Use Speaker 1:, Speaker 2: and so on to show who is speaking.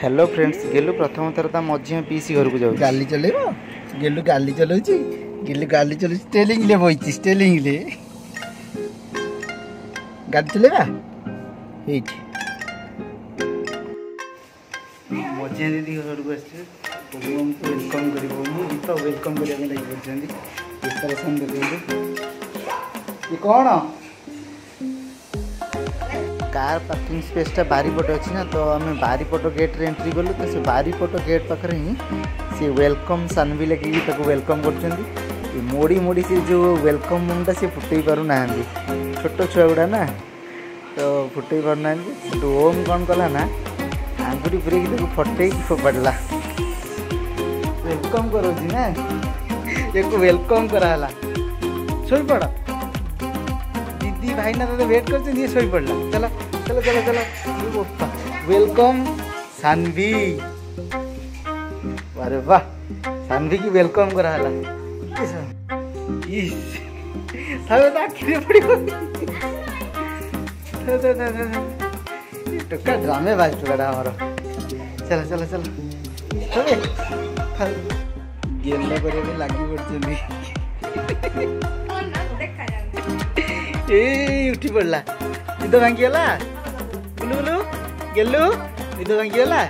Speaker 1: Hello friends, गेलु प्रथम थर ता मझी पीसी घर को जाऊ
Speaker 2: गाली चलेबो। गेलु गाली चलाउची, गेलु गाली चलाउची, स्टेलिंग ले बइची, स्टेलिंग ले गाली चलेबा हेट।
Speaker 1: मझी दीदी घर को आछे हमको वेलकम करिवो। मु तो वेलकम करिया के लागि परछंदी प्रिपरेशन देखियो। ये कोन कार पार्किंग स्पेस टा बारीपट अच्छी ना, तो आम बारीपट गेट रे एंट्री कलु। तो से बारीपट गेट पाखे ही सी वेलकम सानवी लगे वेलकम कर मोड़ी मोड़ी से जो वेलकम मुंडा से फुटे पार ना, छोट छुआ गुड़ा ना, तो फुटे पार ना। ओम कौन कला ना आंगुठी पूरे फटे फोपाड़ा वेलकम करोसी ना, ये वेलकम कराला। सोई पड़ दीदी भाई ना तो वेट कर सोई पड़ला। चलो चलो चलो चलो वेलकम सानवी। अरे वाह, सानवी की वेलकम कराला। टोका ड्रामे बाज टोका हमारा। चलो चलो चलो गेल कर लगी पड़ी उठी पड़ला। निद भांगी गला बुलू बुलू गेलु निद भांगी गला।